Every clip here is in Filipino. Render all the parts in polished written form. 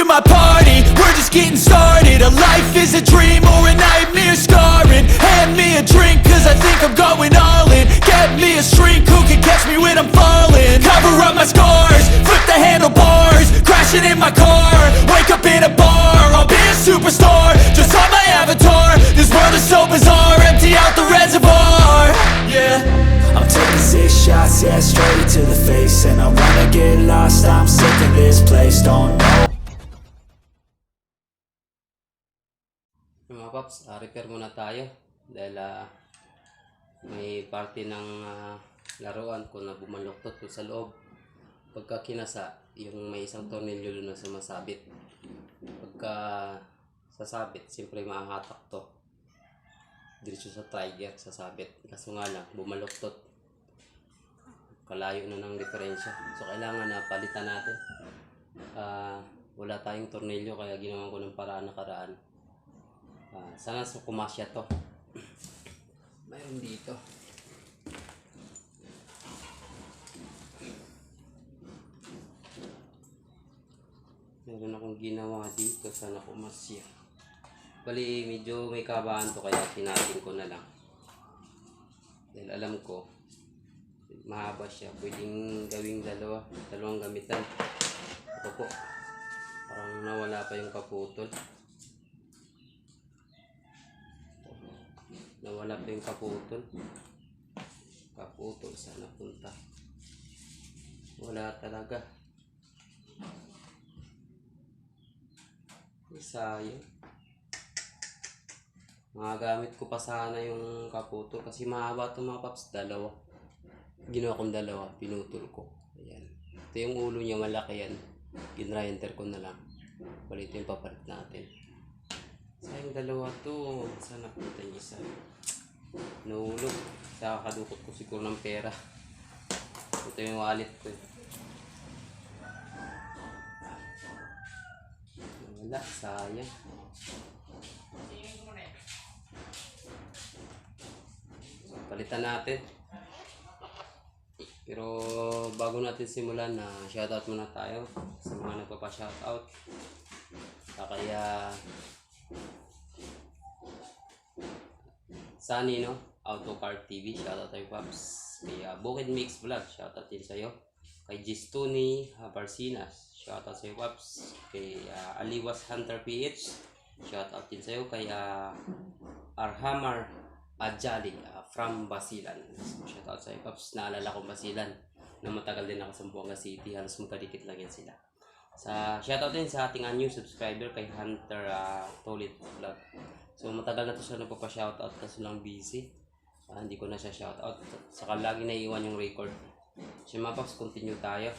my party, we're just getting started. A life is a dream or a nightmare scarring. Hand me a drink cause I think I'm going all in. Get me a shrink who can catch me when I'm falling. Cover up my scars, flip the handlebars, crashing in my car, wake up in a bar. I'll be a superstar, just on my avatar. This world is so bizarre, empty out the reservoir. Yeah, I'm taking 6 shots, yeah, straight to the face. And I wanna get lost, I'm sick of this place. Don't know. Mga paps, repair muna tayo dahil may parte ng laruan ko na bumaluktot doon sa loob. Pagka kinasa, yung may isang tornilyo doon na sumasabit. Pagka sasabit, siyempre mahahatak to. Diretso sa trigger, sasabit. Kaso nga lang, bumaluktot. Kalayo na ng diferensya. So kailangan na palitan natin. Wala tayong tornilyo kaya ginawa ko ng paraan nakaraan. Sana sa kumasya to. Mayroon dito. Meron akong ginawa dito, sana kumasya. Bali medyo may kabahan to kaya tinatin ko na lang. Dahil alam ko mahaba siya, pwedeng gawing dalawang gamitan. Ito po, parang nawala pa yung kaputol. Nawala pa yung kaputol. Kaputol, saan napunta? Wala talaga. Sayang. Magagamit ko pa sana yung kaputol kasi mahaba ito mga paps, dalawa. Ginawa kong dalawa, pinutol ko. Ayan. Ito yung ulo niya, malaki yan. Ginrinder ko na lang. Bali ito yung papalit natin. Sayang dalawa to. Saan napunta yung isa? Nahulog. Saka kadukot ko siguro ng pera. Ito yung wallet ko. Wala, sayang. Palitan natin. Pero bago natin simulan na shoutout muna tayo sa mga nagpapa-shoutout. Kaya Sunny, no? Autocar TV, shoutout tayo paps. Kay Bukid Mix Vlog, shoutout din sa'yo. Kay Gistuni Barsinas, shoutout sa'yo paps. Kay Aliwas Hunter PH, shoutout din sa'yo. Kay Arhamar Ajali from Basilan, shoutout sa'yo paps. Naalala ko Basilan na matagal din ako sa Buanga City, halos magkadikit lang yan sila. Shoutout din sa ating new subscriber kay Hunter Tolit Vlog. So matagal na to siya nagpapa-shoutout kasi lang busy. Hindi ko na siya shoutout. Saka lagi naiiwan yung record. So mga paps, continue tayo.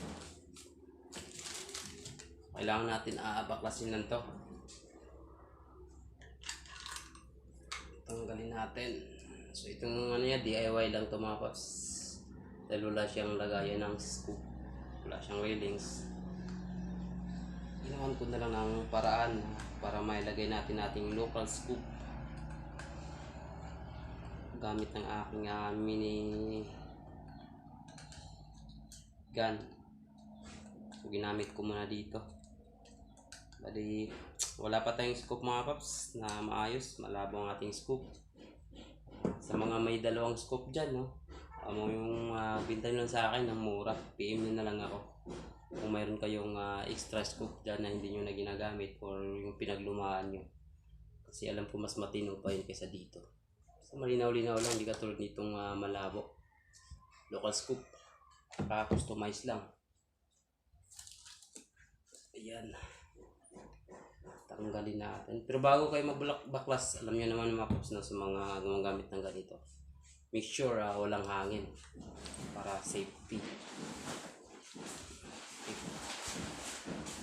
Kailangan natin baklasin lang to. Tanggalin natin. So itong ano yan, DIY lang to mga paps. Dahil wala siyang lagayan ng scoop. Wala siyang railings. Ginawan ko na lang ng paraan para mailagay natin ating local scoop gamit ng aking mini gun. So ginamit ko muna dito. Bali wala pa tayong scoop mga paps na maayos, malabo ang ating scoop. Sa mga may dalawang scoop dyan, no? Yung binta nyo lang sa akin ng mura, PM nyo na lang ako kung mayroon kayong extra scoop dyan na hindi nyo na ginagamit or yung pinaglumaan nyo, kasi alam ko mas matino pa yun kaysa dito. So malinaw-linaw lang, hindi katulad nitong malabo. Local scoop, customize lang. Ayan, tanggalin natin. Pero bago kayo magbaklas, alam nyo naman mga paps na sa mga gumagamit ng ganito, make sure walang hangin para safety.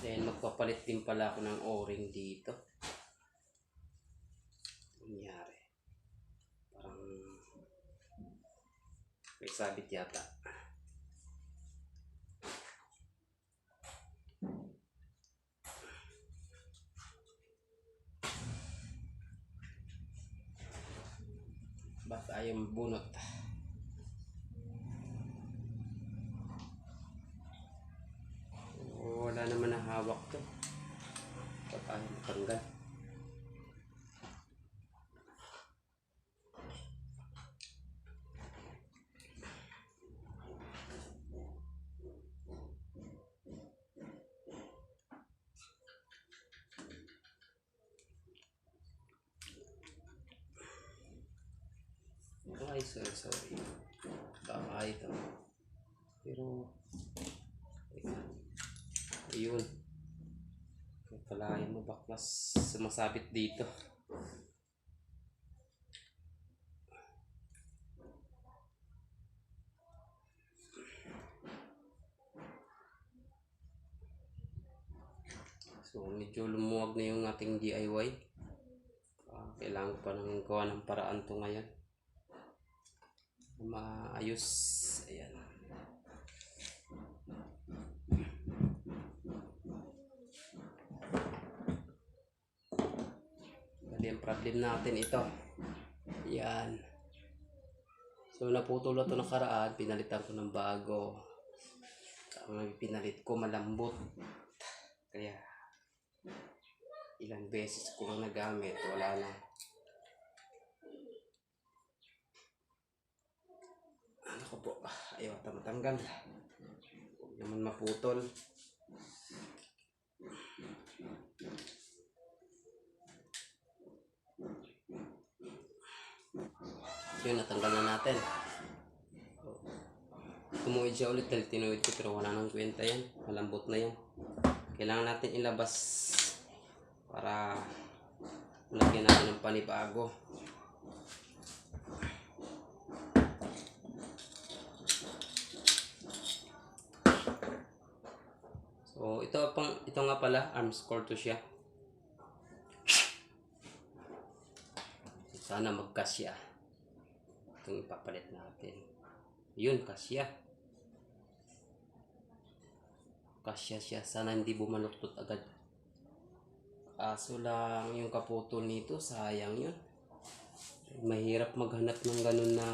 Then magpapalit din pala ako ng o-ring dito. Nangyari, parang may sabit yata. Ba't ayaw mabunot? Wala naman na hawak to. tanggal. Ay, sorry. Baka ito. Pero, ayun. Kaya pala yung mabaklas sumasabit dito. So, medyo lumuwag na yung ating DIY. Kailangan pa nang gawa ng paraan to ngayon. Maayos. Ayan. Bali, ang problem natin ito. Ayan. So, naputol na ito nakaraan. Pinalitan ko ng bago. Ang pinalit ko malambot. Kaya, ilang beses ko lang nagamit. Wala na. Ano ko po? Ayaw ata matanggal. Huwag naman maputol. Yun, natanggal na natin. Tumuwid siya ulit dahil tinuwid ko pero wala nang kwenta yan. Malambot na yan. Kailangan natin ilabas para lagyan natin ng panibago. So ito nga pala, Armscor to siya. Sana magkasya. Itong ipapalit natin. Yun, kasya. Kasya siya. Sana hindi bumaluktot agad. Kaso lang yung kaputol nito, sayang yun. Mahirap maghanap ng ganun na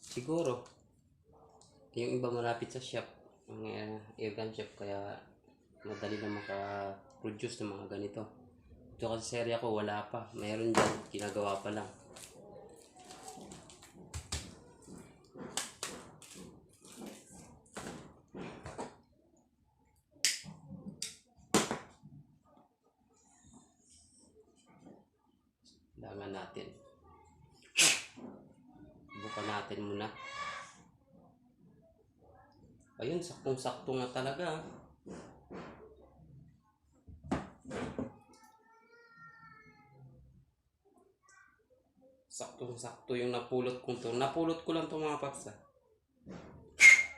siguro. Yung iba malapit sa shop, mga airgun shop, kaya madali na maka-produce ng mga ganito. Ito kasi serya ko wala pa. Mayroon dyan, ginagawa pa lang. Kailangan natin. Bukan natin muna. Ayun, saktong-sakto nga talaga. Saktong-sakto yung napulot ko to. Napulot ko lang to mga paps.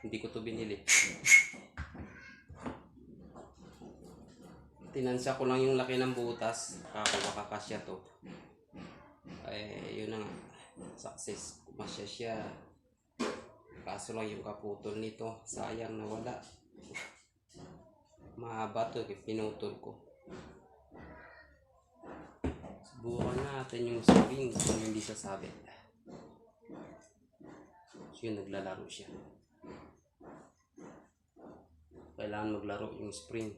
Hindi ko to binili. Tinansya ko lang yung laki ng butas. Makakasya to. Yun na nga. Success. Kumasya siya. Kaso lang yung kaputol nito. Sayang na wala. Mahaba to. Pinutol ko. Subukan natin yung spring kung hindi sasabit. So yun, naglalaro siya. Kailangan maglaro yung spring.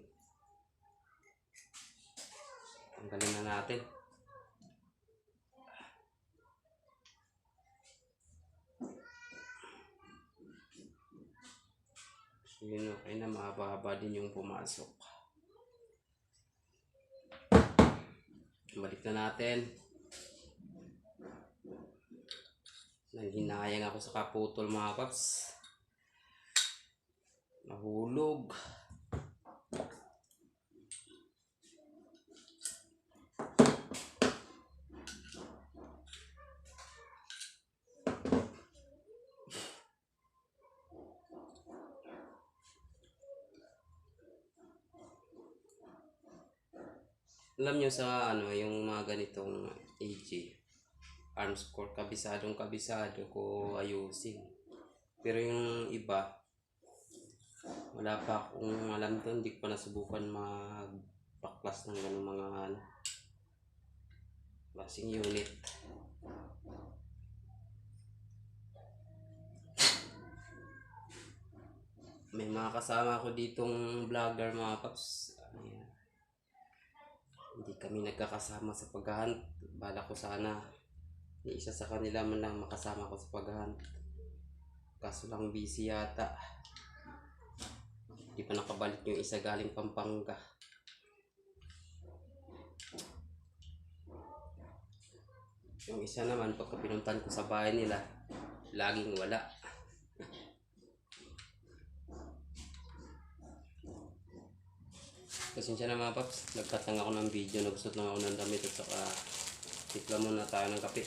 Tanggalin na natin. So yun, okay na, mahaba-haba din yung pumasok. Balik na natin. Nanghinayang ako sa kaputol mga paps. Nahulog. Alam nyo sa yung mga ganitong AG Armscor, kabisado ko ayusin. Pero yung iba, wala pa akong alam doon, hindi ko pa nasubukan magpaklas ng ganung mga klaseng unit. May mga kasama ako ditong vlogger mga paps. hindi kami nagkakasama sa paghahunt. Bala ko sana ni isa sa kanila man lang makasama ko sa paghahunt, kaso lang busy yata, hindi pa nakabalik yung isa galing Pampanga. Yung isa naman pagka pinuntan ko sa bahay nila, laging wala. Pasensya na mga paps, nagkat lang ako ng video, nagsusot lang ako ng damit at saka tipla muna tayo ng kape.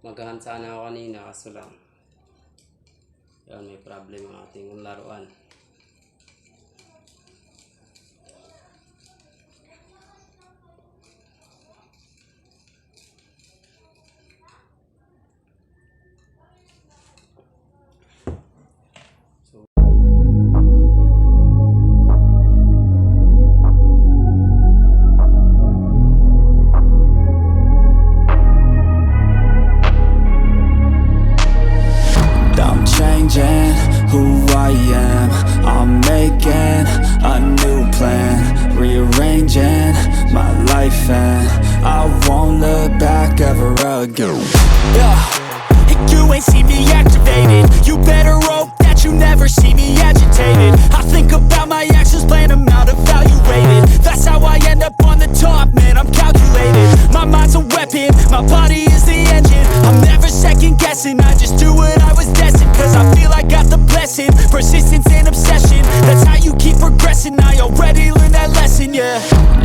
Maghahunt sana ako kanina kaso lang yan, may problem ang ating laruan. Who I am, I'm making a new plan, rearranging my life, and I won't look back ever again. Yeah, you ain't see me activated. You better hope that you never see me agitated. I think about my actions, plan them out, evaluated. That's how I end up on the top, man, I'm calculated. My mind's a weapon, my body is the engine. I'm never second guessing, I just do what I was destined. Cause I feel I got the blessing, persistence and obsession. That's how you keep progressing, I already learned that lesson, yeah.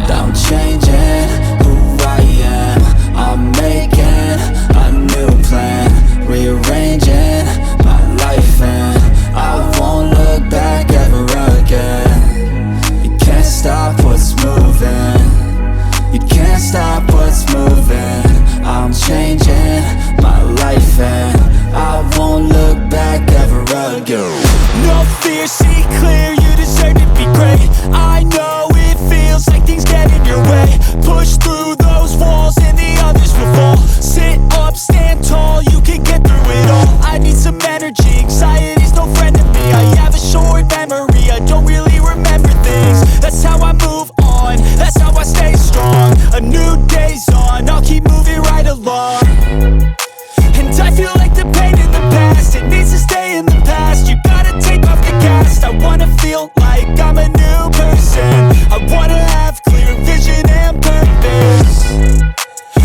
I'm changing who I am, I'm making a new plan, rearranging my life, and I won't look back ever again. You can't stop what's moving, you can't stop what's moving. I'm changing my life and I won't look back ever again. No fear, see clear, you deserve to be great. I know it feels like things get in your way. Push through those walls and the others will fall. Sit up, stand tall, you can get through it all. I need some energy, anxiety's no friend to me. I have a short memory, I don't really remember things. That's how I move on, that's how I stay strong. A new day's on, I'll keep moving right along. And I feel like the pain in the past, it needs to stay in the past. You gotta take off the cast. I wanna feel like I'm a new person. I wanna have clear vision and purpose.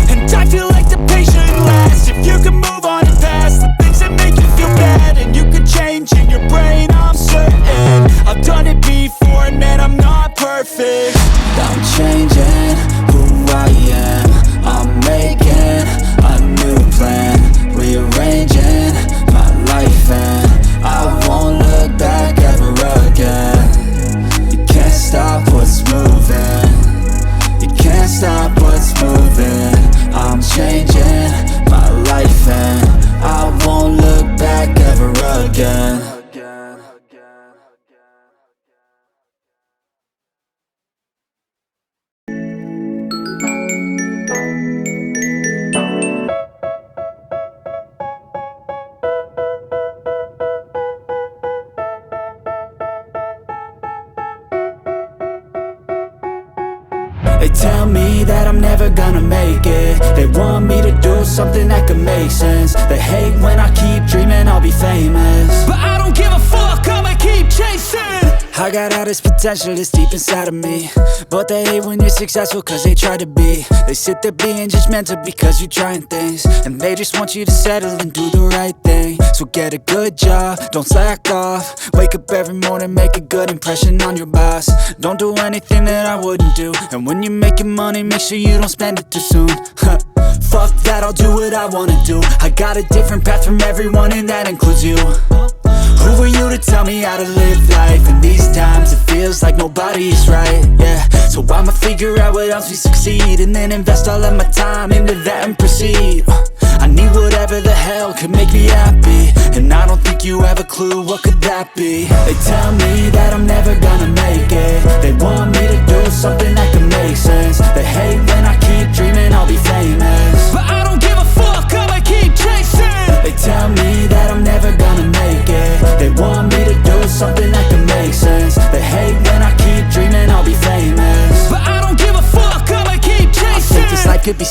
And I feel like the pain shouldn't last. If you can move on and past the things that make you feel bad, and you can change in your brain, I'm certain. I've done it before and man, I'm not perfect. I'm changing who I am, I'm making a new plan, rearranging my life, and I won't look back ever again. You can't stop what's moving, you can't stop what's moving. I'm changing my life and I won't look back ever again. They tell me that I'm never gonna make it. They want me to do something that could make sense. They hate when I keep dreaming I'll be famous, But I don't give a fuck, I'ma keep chasing. I got all this potential that's deep inside of me, but they hate when you're successful cause they try to be. They sit there being judgmental because you're trying things, and they just want you to settle and do the right thing. So get a good job, don't slack off. Wake up every morning, make a good impression on your boss. Don't do anything that I wouldn't do, and when you're making money, make sure you don't spend it too soon. Fuck that, I'll do what I wanna do. I got a different path from everyone and that includes you. Who are you to tell me how to live life? In these times it feels like nobody is right, yeah. So I'ma figure out what else we succeed, and then invest all of my time into that and proceed. I need whatever the hell could make me happy, and I don't think you have a clue what could that be. They tell me that I'm never gonna make it. They want me to do something that could make sense. They hate when I keep dreaming I'll be famous, But I don't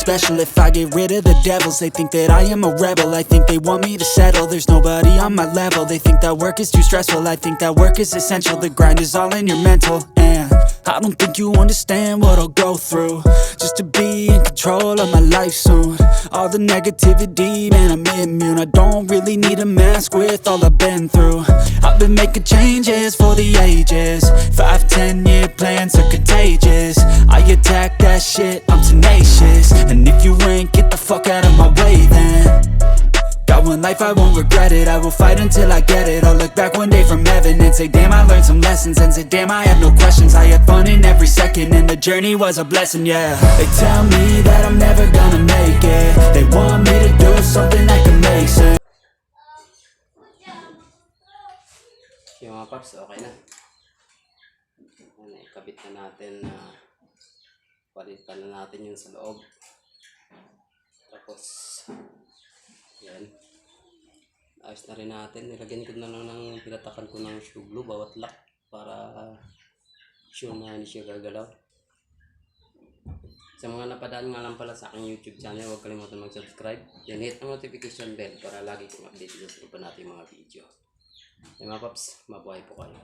special if I get rid of the devils. They think that I am a rebel, I think they want me to settle. There's nobody on my level, they think that work is too stressful. I think that work is essential, the grind is all in your mental. And I don't think you understand what I'll go through just to be in control of my life soon. All the negativity, man, I'm immune. I don't really need a mask with all I've been through. I've been making changes for the ages. 5-10 year plans are contagious. I attack that shit, I'm tenacious. And if you ain't, get the fuck out of my way then. Got one life, I won't regret it. I will fight until I get it. I'll look back one day from heaven and say, damn, I learned some lessons. And say, damn, I had no questions. I had fun in every second, and the journey was a blessing, yeah. They tell me that I'm never gonna make it. They want me to do something that can make sense. Yung mga paps, okay na. Ano, ikabit na natin na palitan na natin yung sa loob. Tapos, yan. Ayos na rin natin. Nilagyan ko na lang ng pinatakan ko ng shoe glue bawat lock para sure na hindi siya gagalaw. Sa mga napadaan nga lang pala sa aking YouTube channel, huwag kalimutan mag-subscribe. Then hit ang notification bell para lagi kong update sa iba natin mga video. Yung mga paps, mabuhay po kayo.